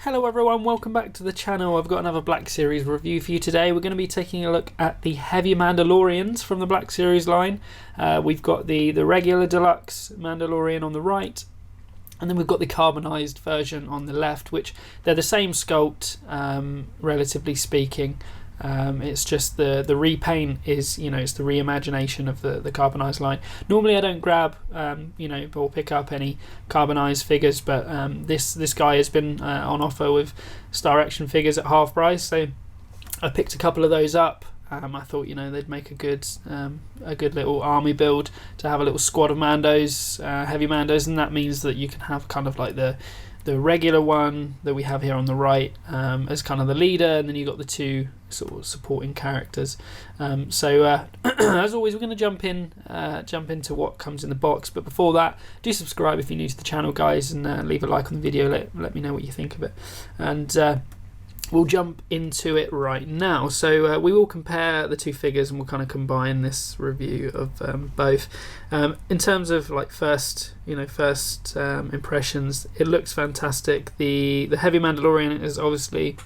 Hello everyone, welcome back to the channel. I've got another Black Series review for you today. We're going to be taking a look at the heavy Mandalorians from the Black Series line. We've got the regular deluxe Mandalorian on the right, and then we've got the carbonized version on the left, which they're the same sculpt, relatively speaking. It's just the repaint is, it's the reimagination of the carbonized line. Normally I don't grab or pick up any carbonized figures, but this guy has been on offer with Star Action figures at half price, so I picked a couple of those up. I thought they'd make a good little army build to have a little squad of Mandos, heavy Mandos, and that means that you can have kind of like the regular one that we have here on the right as kind of the leader, and then you've got the two sort of supporting characters. So as always, we're going to jump into what comes in the box, but before that, do subscribe if you're new to the channel, guys, and leave a like on the video. Let me know what you think of it, and we'll jump into it right now. So we will compare the two figures, and we'll kind of combine this review of both. In terms of like first impressions, it looks fantastic. The heavy Mandalorian is obviously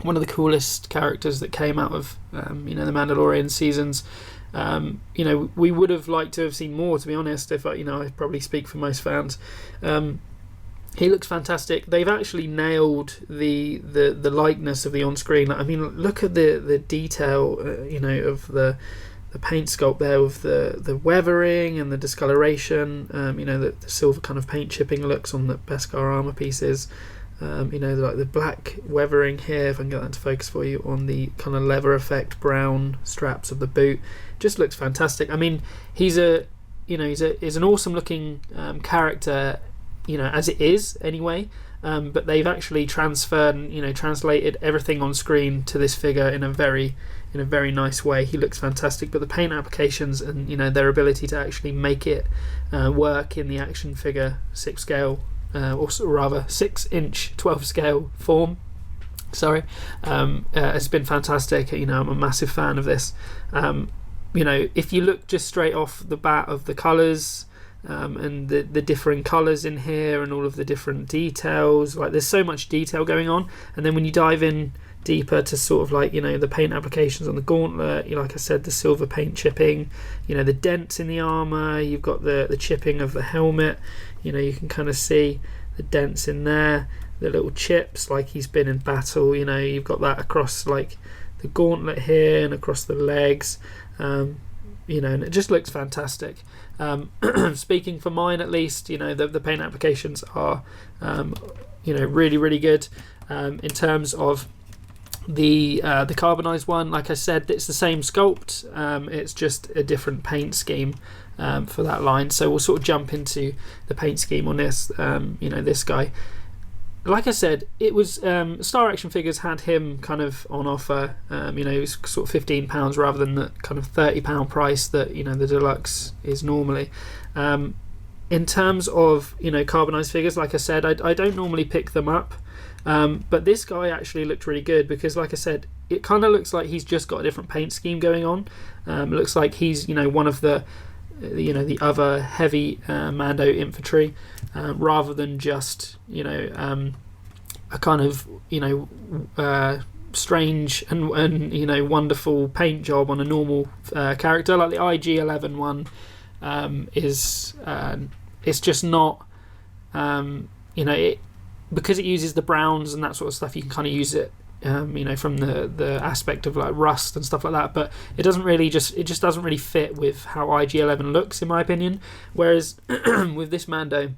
one of the coolest characters that came out of the Mandalorian seasons. We would have liked to have seen more, to be honest, if I probably speak for most fans. He looks fantastic. They've actually nailed the likeness of the on-screen. I mean, look at the detail, of the paint sculpt there, with the weathering and the discoloration. The silver kind of paint chipping looks on the Beskar armor pieces. Like the black weathering here, if I can get that into focus for you, on the kind of leather effect brown straps of the boot. Just looks fantastic. I mean, he's an awesome looking character, as it is anyway, but they've actually translated everything on screen to this figure in a very nice way. He looks fantastic, but the paint applications and their ability to actually make it work in the action figure 6 scale, or rather 6-inch 12 scale form, has been fantastic. I'm a massive fan of this. If you look just straight off the bat of the colours, and the differing colours in here, and all of the different details, like there's so much detail going on, and then when you dive in deeper to sort of like the paint applications on the gauntlet, like I said, the silver paint chipping, the dents in the armour, you've got the chipping of the helmet, you can kind of see the dents in there, the little chips like he's been in battle, you've got that across like the gauntlet here and across the legs, and it just looks fantastic. Speaking for mine, at least, the paint applications are really, really good. In terms of the carbonized one, like I said, it's the same sculpt, it's just a different paint scheme for that line. So we'll sort of jump into the paint scheme on this. This guy, like I said, it was Star Action Figures had him kind of on offer. It was sort of £15 rather than the kind of £30 price that the deluxe is normally. In terms of carbonized figures, like I said, I don't normally pick them up, but this guy actually looked really good, because like I said, it kind of looks like he's just got a different paint scheme going on. It looks like he's one of the other heavy Mando infantry, rather than just a kind of strange and wonderful paint job on a normal character like the IG-11 one. It's just not because it uses the browns and that sort of stuff. You can kind of use it from the aspect of like rust and stuff like that, but it doesn't really doesn't really fit with how IG-11 looks, in my opinion. Whereas with this Mando,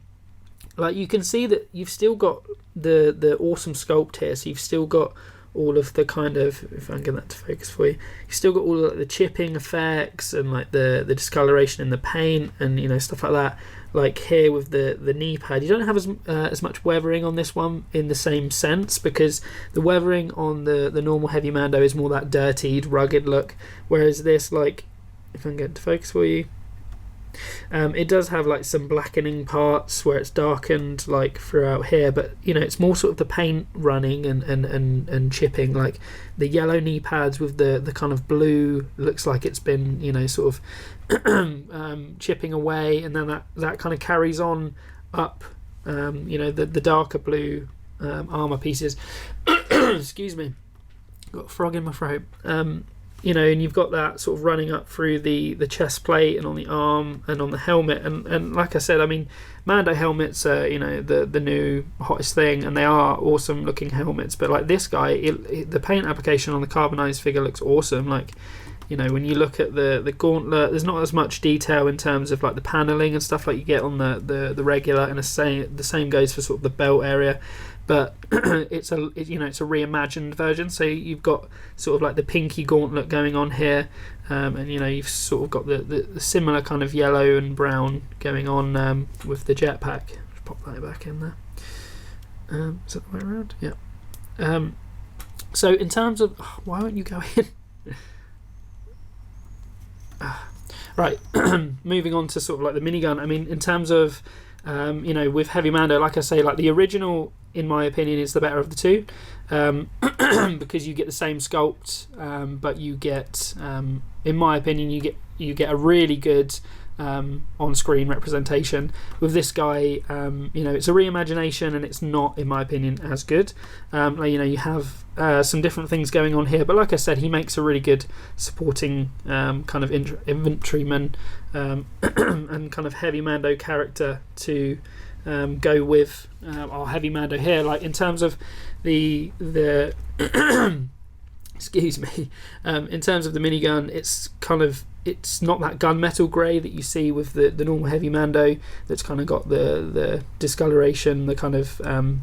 like, you can see that you've still got the awesome sculpt here, so you've still got all of the kind of, if I can get that to focus for you, you've still got all of the chipping effects and like the discoloration in the paint and stuff like that. Like here with the knee pad, you don't have as much weathering on this one in the same sense, because the weathering on the normal heavy Mando is more that dirtied, rugged look, whereas this, like, if I can get it to focus for you, it does have like some blackening parts where it's darkened like throughout here, but it's more sort of the paint running and chipping, like the yellow knee pads with the kind of blue, looks like it's been sort of chipping away, and then that kind of carries on up, the darker blue armor pieces. Excuse me, got a frog in my throat. You know, and you've got that sort of running up through the chest plate and on the arm and on the helmet, and like I said, I mean, Mando helmets are, you know, the new hottest thing, and they are awesome looking helmets. But like this guy, the paint application on the carbonized figure looks awesome. Like, you know, when you look at the gauntlet, there's not as much detail in terms of like the paneling and stuff like you get on the regular, and the same goes for sort of the belt area. But it's a reimagined version, so you've got sort of like the pinky gauntlet going on here, and you know, you've sort of got the similar kind of yellow and brown going on with the jetpack. Just pop that back in there. Is that the way around? Yeah. So in terms of why won't you go in? Right. Moving on to sort of like the minigun. I mean, in terms of you know, with Heavy Mando, like I say, like the original, in my opinion, is the better of the two, because you get the same sculpt, but you get, in my opinion, you get a really good on-screen representation. With this guy, you know, it's a reimagination, and it's not, in my opinion, as good. Like, you know, you have some different things going on here, but like I said, he makes a really good supporting kind of infantryman and kind of Heavy Mando character to go with our Heavy Mando here. Like in terms of the excuse me, in terms of the minigun, it's not that gunmetal grey that you see with the normal Heavy Mando. That's kind of got the discoloration, the kind of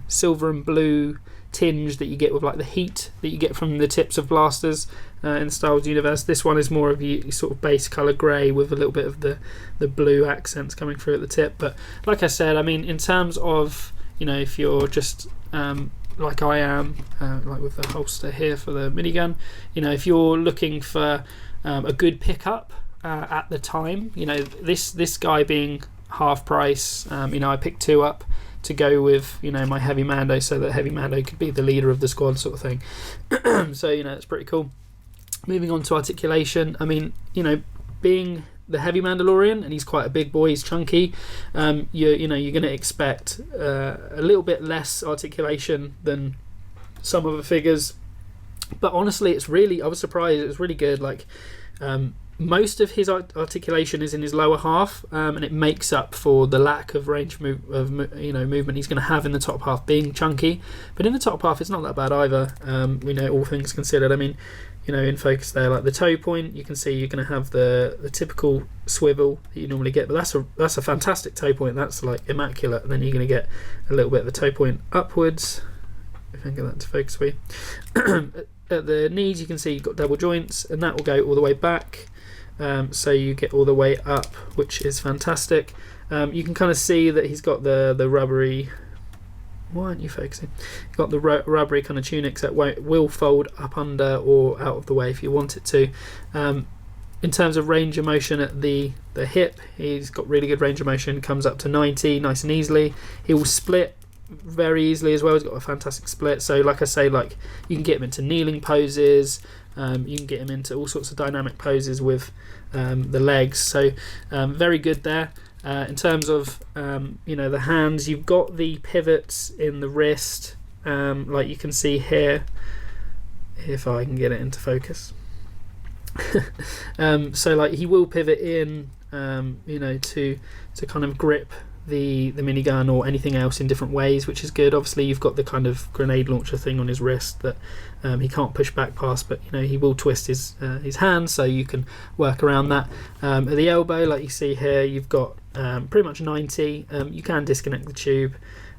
silver and blue tinge that you get with like the heat that you get from the tips of blasters in the Star Wars universe. This one is more of a sort of base colour grey with a little bit of the blue accents coming through at the tip. But like I said, I mean, in terms of, you know, if you're just like I am, like with the holster here for the minigun, you know, if you're looking for a good pickup at the time, you know, this guy being half price, you know, I picked two up to go with, you know, my Heavy Mando, so that Heavy Mando could be the leader of the squad sort of thing. So, you know, it's pretty cool. Moving on to articulation, I mean, you know, being the Heavy Mandalorian, and he's quite a big boy, he's chunky, you're going to expect a little bit less articulation than some of the figures. But honestly, I was surprised, it was really good. Like, most of his articulation is in his lower half, and it makes up for the lack of range of movement he's going to have in the top half, being chunky. But in the top half, it's not that bad either. You know, all things considered. I mean, you know, in focus there, like the toe point, you can see you're going to have the typical swivel that you normally get, but that's a fantastic toe point. That's like immaculate. And then you're going to get a little bit of the toe point upwards. If I can get that to focus for you. At the knees, you can see you've got double joints, and that will go all the way back. So you get all the way up, which is fantastic. You can kind of see that he's got the rubbery. Why aren't you focusing? You've got the rubbery kind of tunics that will fold up under or out of the way if you want it to. In terms of range of motion at the hip, he's got really good range of motion. Comes up to 90, nice and easily. He will split very easily as well. He's got a fantastic split. So like I say, like you can get him into kneeling poses. You can get him into all sorts of dynamic poses with the legs. So very good there. In terms of you know, the hands, you've got the pivots in the wrist, like you can see here, if I can get it into focus. So like he will pivot in, you know, to kind of grip the minigun or anything else in different ways, which is good. Obviously you've got the kind of grenade launcher thing on his wrist that he can't push back past, but you know, he will twist his hand, so you can work around that. At the elbow, like you see here, you've got pretty much 90. You can disconnect the tube,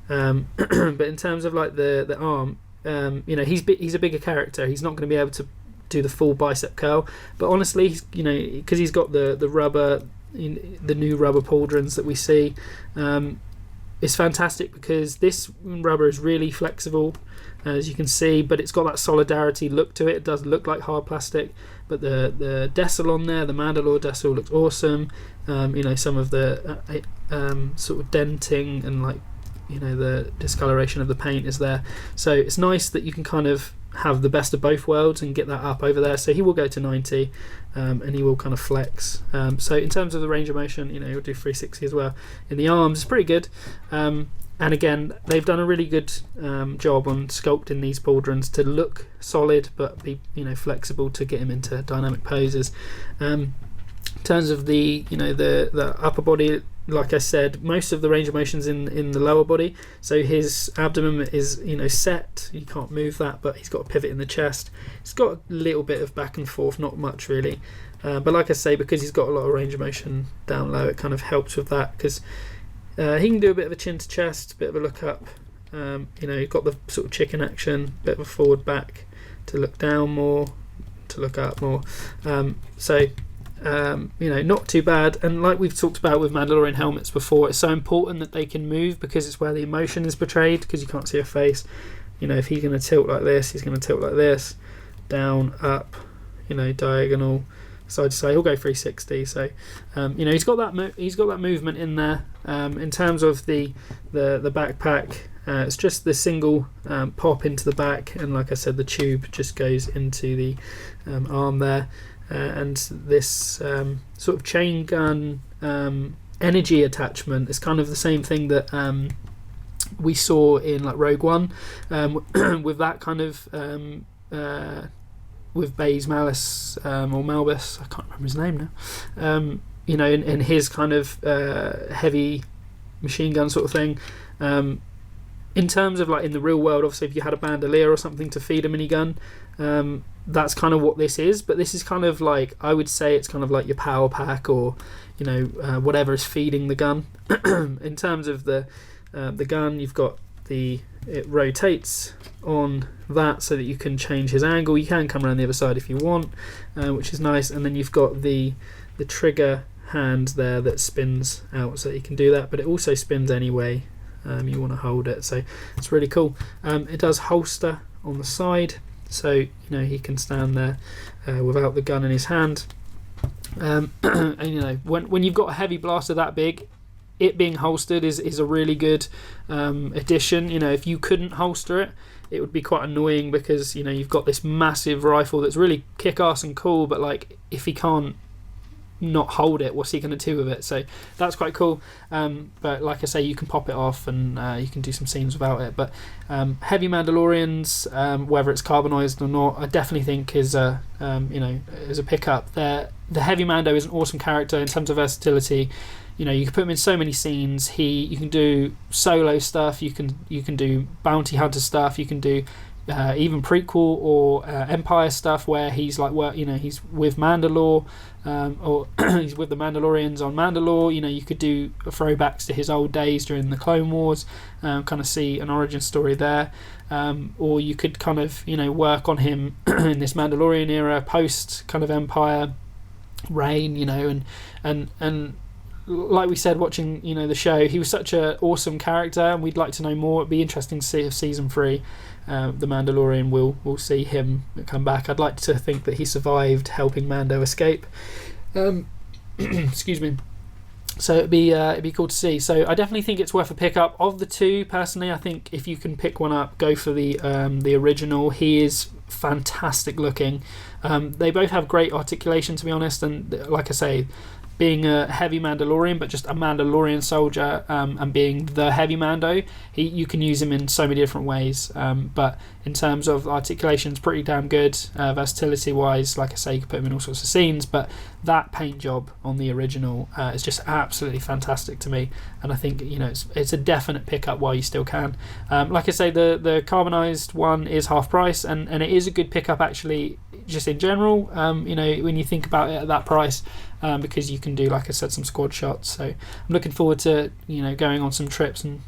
but in terms of like the arm, you know, he's a bigger character. He's not going to be able to do the full bicep curl, but honestly, he's, you know, because he's got the rubber, the new rubber pauldrons that we see, it's fantastic because this rubber is really flexible, as you can see, but it's got that solidarity look to it. It does look like hard plastic, but the decal on there, the Mandalore decal, looks awesome. You know, some of the sort of denting and like, you know, the discoloration of the paint is there, so it's nice that you can kind of have the best of both worlds and get that up over there. So he will go to 90, and he will kind of flex. So in terms of the range of motion, he'll do 360 as well. In the arms, it's pretty good. And again, they've done a really good job on sculpting these pauldrons to look solid but be flexible to get him into dynamic poses. In terms of the upper body, like I said, most of the range of motion's in the lower body. So his abdomen is set, you can't move that, but he's got a pivot in the chest. He's got a little bit of back and forth, not much really, but like I say, because he's got a lot of range of motion down low, it kind of helps with that, because he can do a bit of a chin to chest, bit of a look up. You've got the sort of chicken action, bit of a forward back to look down more, to look up more. Not too bad. And like we've talked about with Mandalorian helmets before, it's so important that they can move, because it's where the emotion is portrayed, because you can't see a face. If he's going to tilt like this, he's going to tilt like this, down, up, diagonal, side to side. He'll go 360. So he's got that movement in there. In terms of the backpack, it's just the single pop into the back, and like I said, the tube just goes into the arm there. And this sort of chain gun energy attachment is kind of the same thing that we saw in like Rogue One, with that kind of with Baze Malice or Malbus, I can't remember his name now. In his kind of heavy machine gun sort of thing. In terms of like in the real world, obviously, if you had a bandolier or something to feed a minigun, that's kind of what this is. But this is kind of like, I would say it's kind of like your power pack, or whatever is feeding the gun. In terms of the gun, you've got it rotates on that so that you can change his angle. You can come around the other side if you want, which is nice. And then you've got the trigger hand there that spins out, so that you can do that, but it also spins anyway you want to hold it, so it's really cool. It does holster on the side, so he can stand there without the gun in his hand. And when you've got a heavy blaster that big, it being holstered is a really good addition. If you couldn't holster it would be quite annoying, because you've got this massive rifle that's really kick-ass and cool, but like if he can't not hold it, what's he going to do with it? So that's quite cool. But like I say, you can pop it off, and you can do some scenes without it. But heavy Mandalorians, whether it's carbonized or not, I definitely think is a pickup. The heavy Mando is an awesome character in terms of versatility. You can put him in so many scenes. You can do solo stuff. You can do bounty hunter stuff. You can do even prequel or Empire stuff where he's like, he's with Mandalore, or he's with the Mandalorians on Mandalore. You could do throwbacks to his old days during the Clone Wars, kind of see an origin story there, or you could kind of work on him in this Mandalorian era, post kind of Empire reign, and like we said, watching the show, he was such an awesome character, and we'd like to know more. It'd be interesting to see if season 3, the Mandalorian, we'll see him come back. I'd like to think that he survived helping Mando escape. Excuse me. So it'd be cool to see. So I definitely think it's worth a pickup. Of the two, personally, I think if you can pick one up, go for the original. He is fantastic looking. They both have great articulation, to be honest, and like I say, being a heavy Mandalorian, but just a Mandalorian soldier, and being the heavy Mando, you can use him in so many different ways. But in terms of articulation, it's pretty damn good. Versatility wise, like I say, you can put him in all sorts of scenes, but that paint job on the original is just absolutely fantastic to me, and I think it's a definite pickup while you still can. Like I say, the carbonized one is half price, and it is a good pickup actually, just in general. When you think about it at that price. Because you can do, like I said, some squad shots. So I'm looking forward to going on some trips and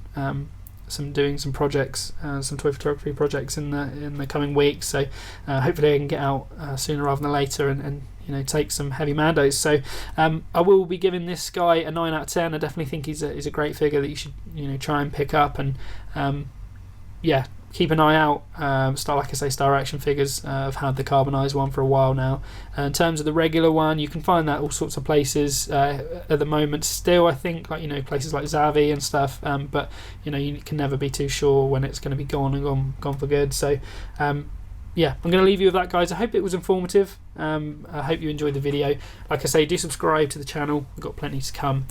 doing some projects, some toy photography projects in the coming weeks. So hopefully I can get out sooner rather than later and take some heavy Mandos. So I will be giving this guy a 9 out of 10. I definitely think he's a great figure that you should try and pick up, and keep an eye out. Star Action Figures have had the carbonized one for a while now. In terms of the regular one, you can find that all sorts of places at the moment still, I think, like places like Zavi and stuff, but you can never be too sure when it's going to be gone for good. So yeah, I'm going to leave you with that, guys. I hope it was informative. I hope you enjoyed the video. Like I say, do subscribe to the channel. We've got plenty to come.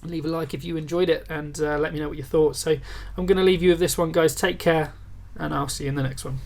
Leave a like if you enjoyed it, and let me know what you thought. So I'm going to leave you with this one, guys. Take care, and I'll see you in the next one.